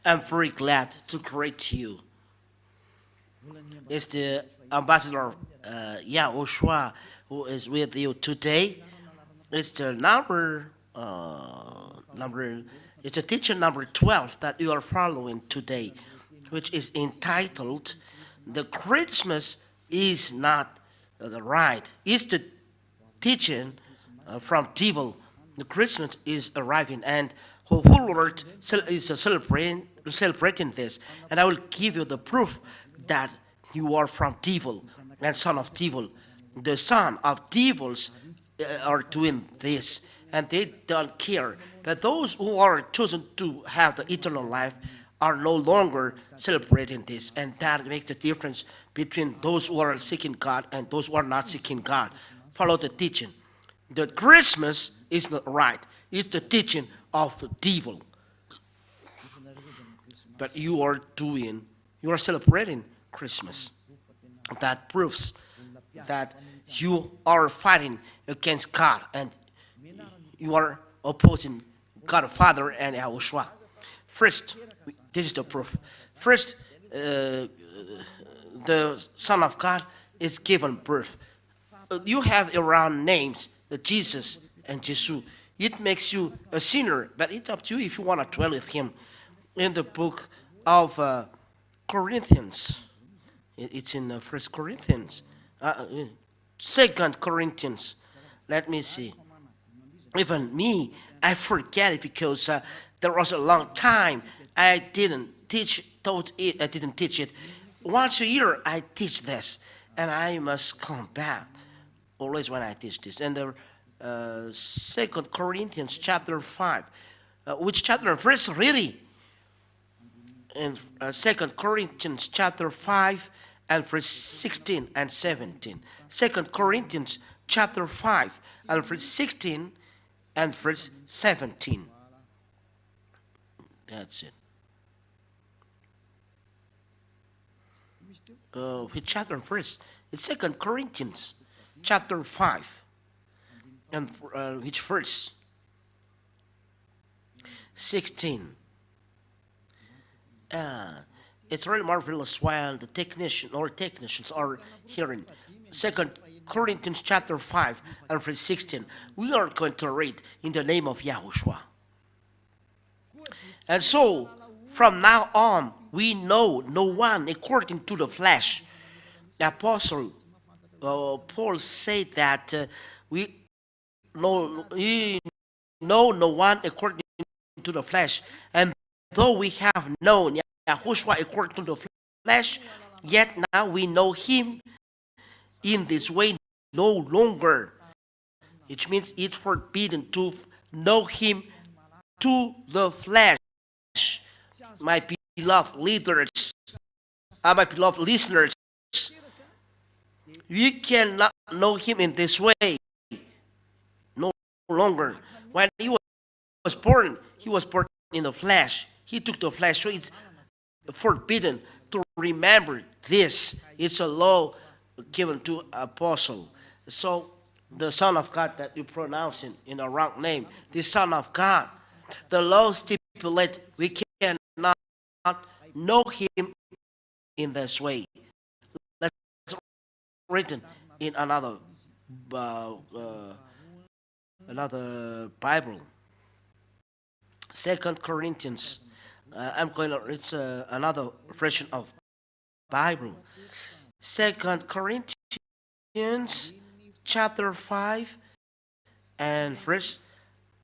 I'm very glad to greet you. It's the ambassador YAHOSHUAH who is with you today. It's the number. It's a teacher number 12 that you are following today, which is entitled "The Christmas is not the right." It's the teaching from devil. The Christmas is arriving, and whole world is celebrating this. And I will give you the proof that you are from devil and son of devil. The son of devils are doing this, and they don't care. But those who are chosen to have the eternal life are no longer celebrating this, and that makes the difference between those who are seeking God and those who are not seeking God. Follow the teaching. The Christmas is not right. It's the teaching of the devil. But you are celebrating Christmas. That proves that you are fighting against God and you are opposing God the Father and YAHOSHUAH. First, this is the proof. First, the Son of God is given birth. You have around names, Jesus and Jesus. It makes you a sinner, but it's up to you if you want to dwell with him. In the book of Corinthians, it's in First Corinthians, Second Corinthians. Let me see. Even me, I forget it because there was a long time I didn't teach it. Once a year I teach this, and I must come back always when I teach this. And the Second Corinthians chapter 5, which chapter and verse really? In Second Corinthians chapter 5 and verse 16 and 17. Second Corinthians chapter 5 and verse 16 and verse 17. That's it. Which chapter and verse? It's Second Corinthians chapter 5 and which verse? 16. It's really marvelous while the technicians are hearing. Second Corinthians chapter 5 and verse 16. We are going to read in the name of YAHOSHUAH. And so, from now on, we know no one according to the flesh. The Apostle Paul said that we know no one according to the flesh. And though we have known YAHOSHUAH according to the flesh, yet now we know him in this way no longer. Which means it's forbidden to know him to the flesh. My beloved leaders, my beloved listeners, we cannot know him in this way no longer. When he was born in the flesh. He took the flesh, so it's forbidden to remember this. It's a law given to apostle. So the Son of God that you pronounce in a wrong name, the Son of God, the law stipulates we cannot know him in this way. That's written in another Bible. Second Corinthians. I'm going to read another version of Bible. Second Corinthians chapter 5 and verse.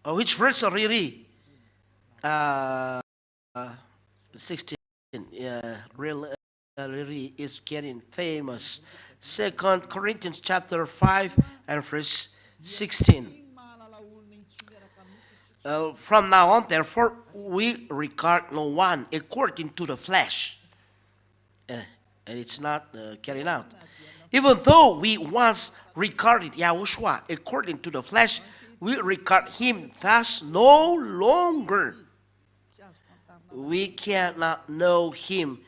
Which verse are really? 16. Really is getting famous. Second Corinthians chapter 5 and verse 16. From now on, therefore, we regard no one according to the flesh. And it's not carried out. Even though we once regarded YAHOSHUAH according to the flesh, we regard him thus no longer. We cannot know him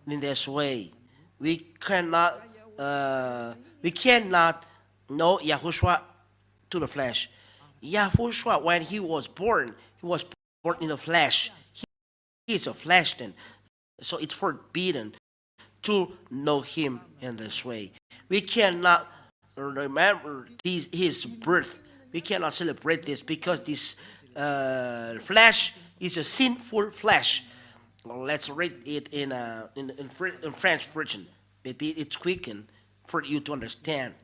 in this way. We cannot know YAHOSHUAH to the flesh. YAHOSHUAH, when he was born in the flesh. is a flesh then. So it's forbidden to know him in this way. We cannot remember his birth. We cannot celebrate this because this flesh is a sinful flesh. Well, let's read it in French version. Maybe it's quicken for you to understand.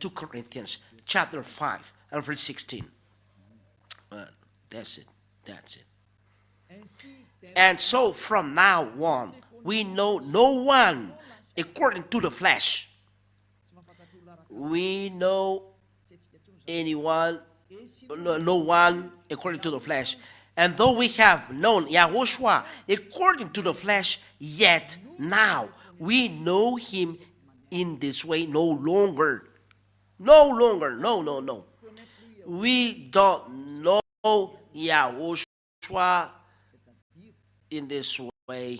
2 Corinthians chapter 5 and verse 16. That's it. That's it. And so from now on, we know no one according to the flesh. We know anyone, no one according to the flesh. And though we have known YAHOSHUAH according to the flesh, yet now we know him in this way no longer. No longer. No. We don't know YAHOSHUAH in this way.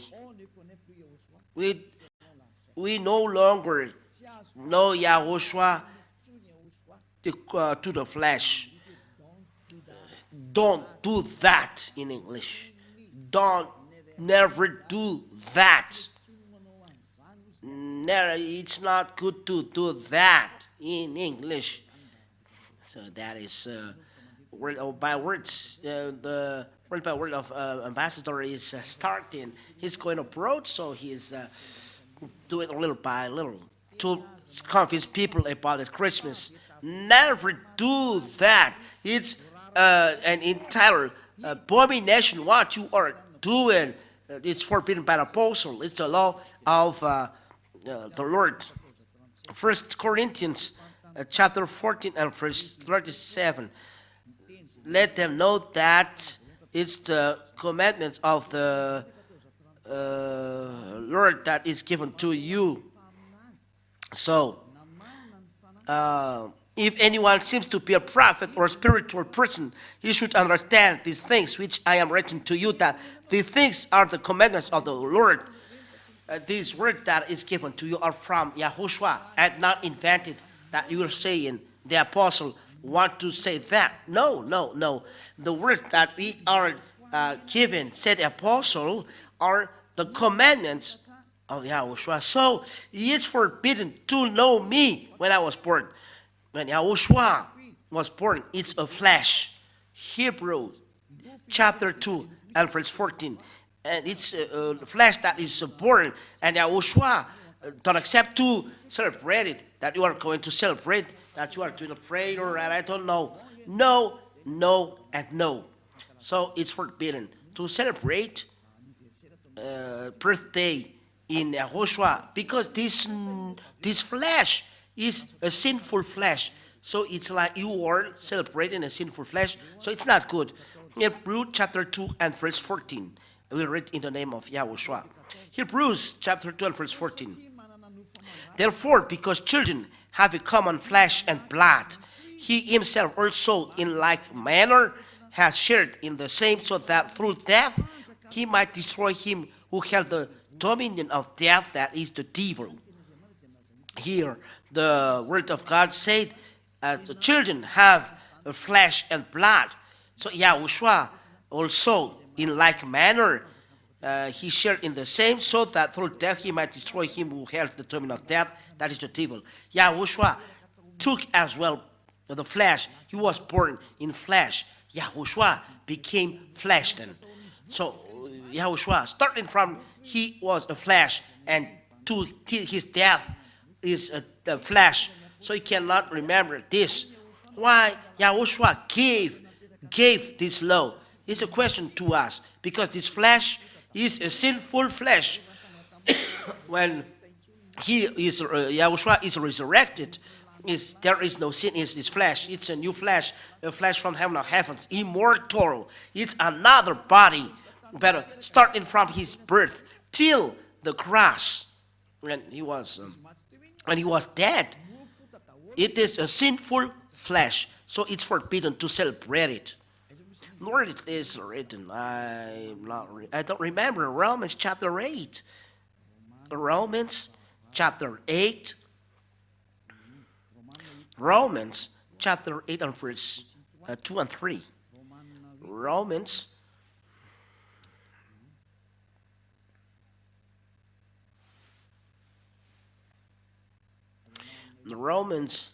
We no longer know YAHOSHUAH to the flesh. Don't do that in English. Don't never do that. Never, it's not good to do that in English. So that is word by words. The word by word of ambassador is starting. He's going abroad, so he's doing little by little to convince people about the Christmas. Never do that. It's an entire abomination what you are doing. It's forbidden by the apostle. It's the law of the Lord. 1 Corinthians chapter 14 and verse 37. Let them know that it's the commandments of the Lord that is given to you. So, if anyone seems to be a prophet or a spiritual person, he should understand these things which I am writing to you, that these things are the commandments of the Lord. These words that is given to you are from YAHOSHUAH and not invented, that you are saying the apostle want to say that. No. The words that we are given, said the apostle, are the commandments of YAHOSHUAH. So it's forbidden to know me when I was born. When YAHOSHUAH was born, it's a flesh. Hebrews chapter 2 and verse 14. And it's a flesh that is born. And YAHOSHUAH don't accept to celebrate it, that you are going to celebrate, that you are doing a prayer, and I don't know. No, and no. So it's forbidden to celebrate birthday in YAHOSHUAH, because this flesh is a sinful flesh. So it's like you are celebrating a sinful flesh. So it's not good. Hebrews chapter 2 and verse 14. We'll read in the name of YAHOSHUAH. Hebrews chapter 2 and verse 14. Therefore, because children have a common flesh and blood, he himself also in like manner has shared in the same, so that through death he might destroy him who held the dominion of death, that is the devil. Here, the word of God said, the children have a flesh and blood. So YAHOSHUAH also in like manner he shared in the same, so that through death he might destroy him who held the dominion of death, that is the devil. YAHOSHUAH took as well the flesh. He was born in flesh. YAHOSHUAH became flesh then. So YAHOSHUAH, starting from he was a flesh, and to his death is a flesh. So he cannot remember this. Why YAHOSHUAH gave this law? It's a question to us, because this flesh is a sinful flesh. When YAHOSHUAH is resurrected, there is no sin in this flesh. It's a new flesh, a flesh from heaven of heavens, immortal. It's another body, but starting from his birth till the cross, when he was dead. It is a sinful flesh, so it's forbidden to celebrate it. Nor it is written. I don't remember. Romans chapter 8. Romans chapter 8. Romans chapter 8 and verse 2 and 3. Romans Romans.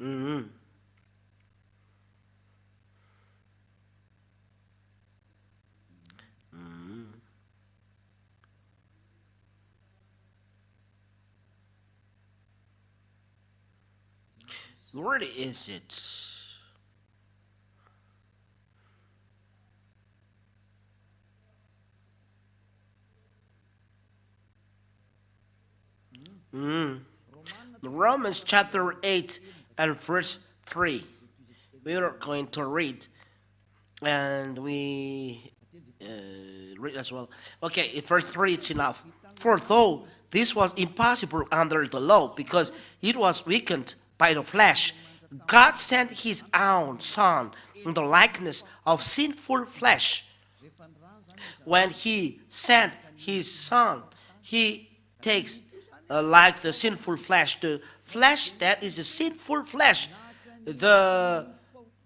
Mm-hmm. Where is it? Mm. Romans chapter 8 and verse 3. We are going to read, and we read as well. Okay, in verse 3 it's enough. For though this was impossible under the law, because it was weakened by the flesh, God sent his own Son in the likeness of sinful flesh. When he sent his Son, he takes like the sinful flesh, the flesh that is a sinful flesh. The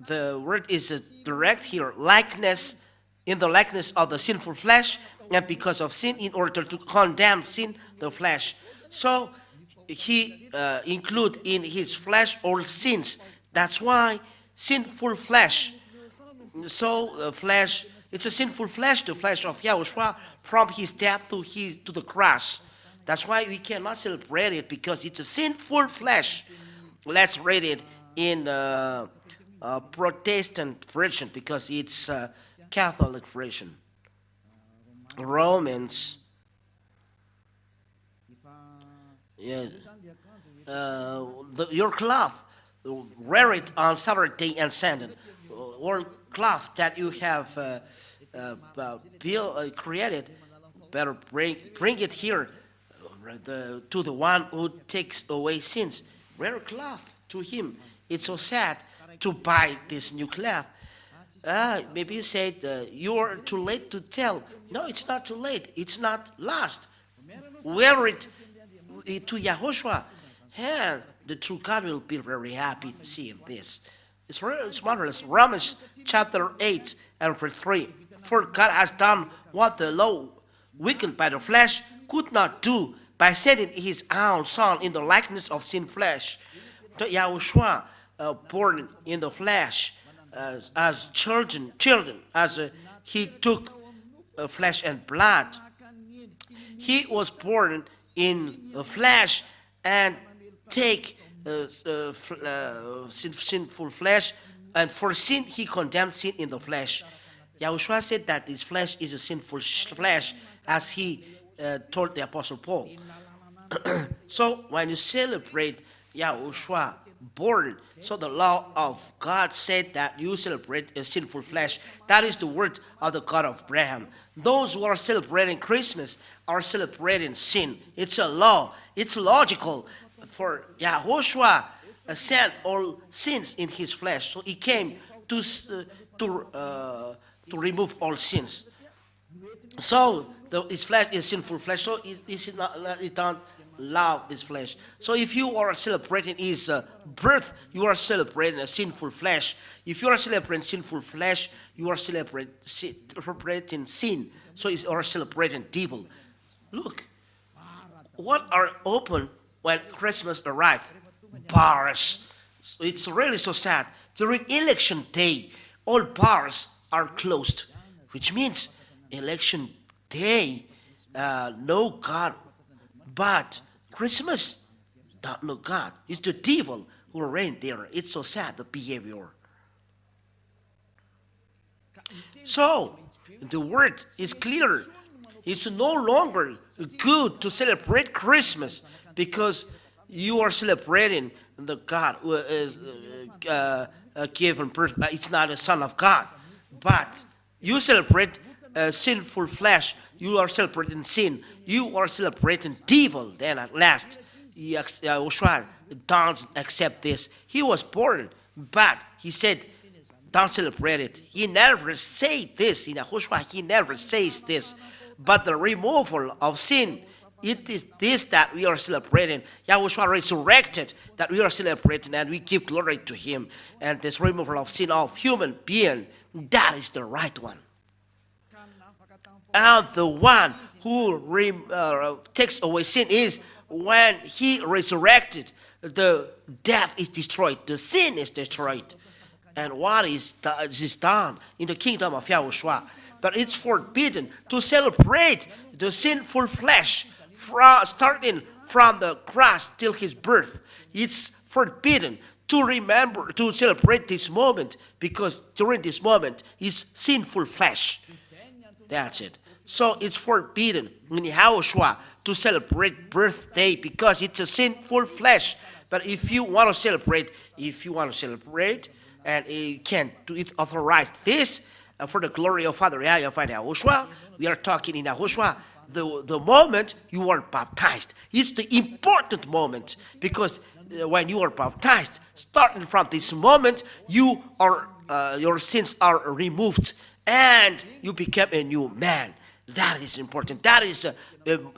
word is direct here, likeness, in the likeness of the sinful flesh, and because of sin, in order to condemn sin, the flesh. So he include in his flesh all sins. That's why sinful flesh. So flesh, it's a sinful flesh, the flesh of Yahushua, from his death to the cross. That's why we cannot celebrate it, because it's a sinful flesh. Let's read it in Protestant version, because it's a Catholic version. Romans. Yeah. Your cloth, wear it on Saturday and Sunday. Or cloth that you have created, better bring it here to the one who takes away sins. Wear a cloth to him. It's so sad to buy this new cloth. Maybe you said you're too late to tell. No, it's not too late. It's not lost. Wear it to YAHOSHUAH. And the true God will be very happy seeing this. It's marvelous. Romans chapter 8 and verse 3. For God has done what the law, weakened by the flesh, could not do, by sending his own Son in the likeness of sin flesh. The YAHOSHUAH, born in the flesh, as children, as he took flesh and blood. He was born in the flesh and take sinful flesh, and for sin he condemned sin in the flesh. YAHOSHUAH said that his flesh is a sinful flesh, as he told the Apostle Paul. So when you celebrate YAHOSHUAH born, so the law of God said that you celebrate a sinful flesh. That is the word of the God of Abraham. Those who are celebrating Christmas are celebrating sin. It's a law. It's logical. For YAHOSHUAH sent all sins in his flesh, so he came to remove all sins. So his flesh is sinful flesh, so it don't love this flesh. So if you are celebrating his birth, you are celebrating a sinful flesh. If you are celebrating sinful flesh, you are celebrating sin. So you are celebrating devil. Look, what are open when Christmas arrived? Bars. So it's really so sad. During election day, all bars are closed, which means election day, no God. But Christmas, don't know God. It's the devil who reigns there. It's so sad, the behavior. So, the word is clear. It's no longer good to celebrate Christmas because you are celebrating the God who is given birth. It's not a son of God. But you celebrate sinful flesh. You are celebrating sin. You are celebrating devil. Then at last, YAHOSHUAH don't accept this. He was born, but he said, don't celebrate it. He never said this. In YAHOSHUAH, he never says this. But the removal of sin, it is this that we are celebrating. YAHOSHUAH resurrected, that we are celebrating, and we give glory to him. And this removal of sin of human being, that is the right one. And the one who takes away sin is when he resurrected, the death is destroyed, the sin is destroyed. And what is done in the kingdom of YAHOSHUAH? But it's forbidden to celebrate the sinful flesh starting from the cross till his birth. It's forbidden to remember, to celebrate this moment, because during this moment is sinful flesh. That's it. So it's forbidden in YAHOSHUAH to celebrate birthday because it's a sinful flesh. But if you want to celebrate, and you can do it, authorize this for the glory of Father YAHVAH and YAHOSHUAH. We are talking in YAHOSHUAH. The moment you are baptized, it's the important moment, because when you are baptized, starting from this moment, you are your sins are removed and you become a new man. That is important. That is an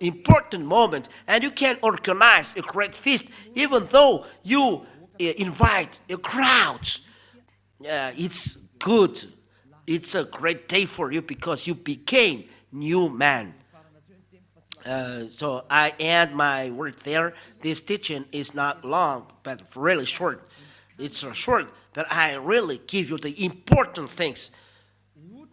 important moment, and you can organize a great feast, even though you invite a crowd. It's good. It's a great day for you because you became new man. So I end my word there. This teaching is not long, but really short. It's short, but I really give you the important things.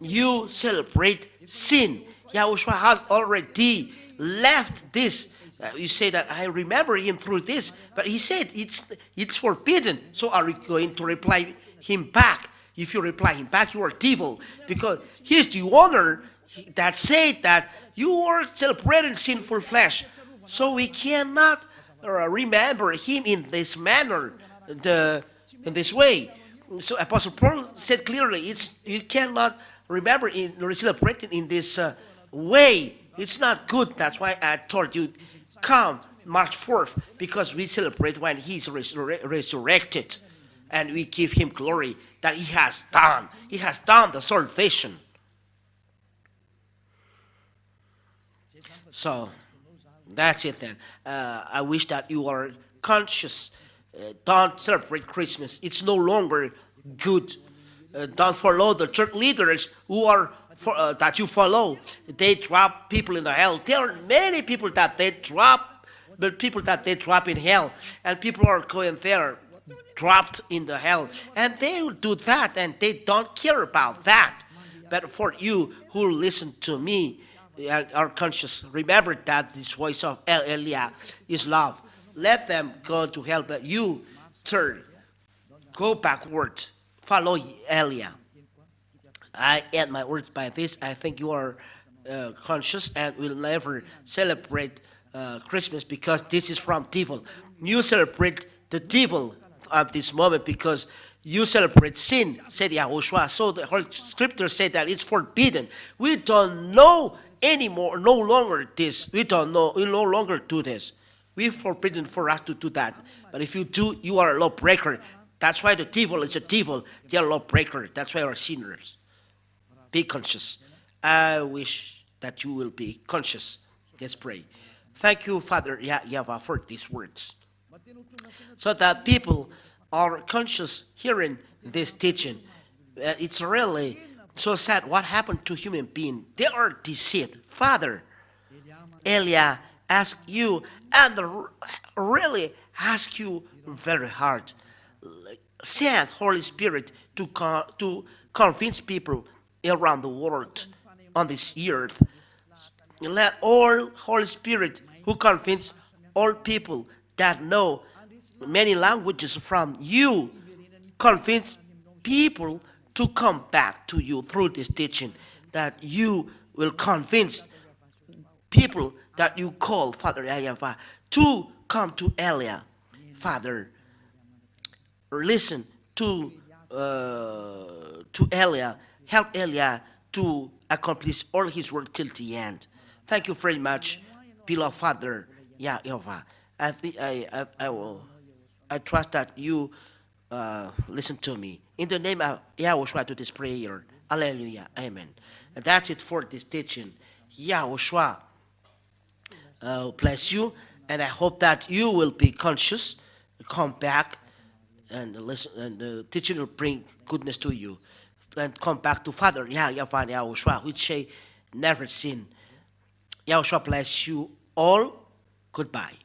You celebrate sin. YAHOSHUAH has already left this. You say that I remember him through this, but he said it's forbidden. So are we going to reply him back? If you reply him back, you are devil, because he's the owner that said that you are celebrating sinful flesh. So we cannot remember him in this manner, in this way. So Apostle Paul said clearly, you cannot remember celebrating in this way. It's not good. That's why I told you, come March 4th, because we celebrate when he's resurrected, and we give him glory that he has done. He has done the salvation. So that's it then. I wish that you are conscious. Don't celebrate Christmas. It's no longer good. Don't follow the church leaders who are that you follow. They drop people in the hell. There are many people that they drop, but people that they drop in hell, and people are going there dropped in the hell, and they will do that, and they don't care about that. But for you who listen to me and are conscious, remember that this voice of Elia is love. Let them go to hell, but you turn, go backward, follow Elia. I end my words by this. I think you are conscious and will never celebrate Christmas, because this is from devil. You celebrate the devil at this moment because you celebrate sin, said YAHOSHUAH. So the whole scripture said that it's forbidden. We don't know anymore, no longer this. We don't know, we no longer do this. We're forbidden for us to do that. But if you do, you are a lawbreaker. That's why the devil is a devil. They are a lawbreaker. That's why we are sinners. Be conscious. I wish that you will be conscious. Let's pray. Thank you, Father YAHVAH, for these words, so that people are conscious hearing this teaching. It's really so sad what happened to human beings. They are deceived. Father, Elia asked you, and really ask you very hard. Send Holy Spirit to convince people around the world on this earth. Let all Holy Spirit who convince all people that know many languages from you, convince people to come back to you through this teaching, that you will convince people that you call Father YAHVAH to come to Elia. Father, listen to Elia. Help Elia to accomplish all his work till the end. Thank you very much, beloved Father YAHVAH. I trust that you listen to me. In the name of YAHOSHUAH, to this prayer. Hallelujah. Amen. And that's it for this teaching. YAHOSHUAH bless you. And I hope that you will be conscious, come back, and listen, and the teaching will bring goodness to you. And come back to Father YAHVAH and YAHOSHUAH, which say, never sin. Yahushua bless you all. Goodbye.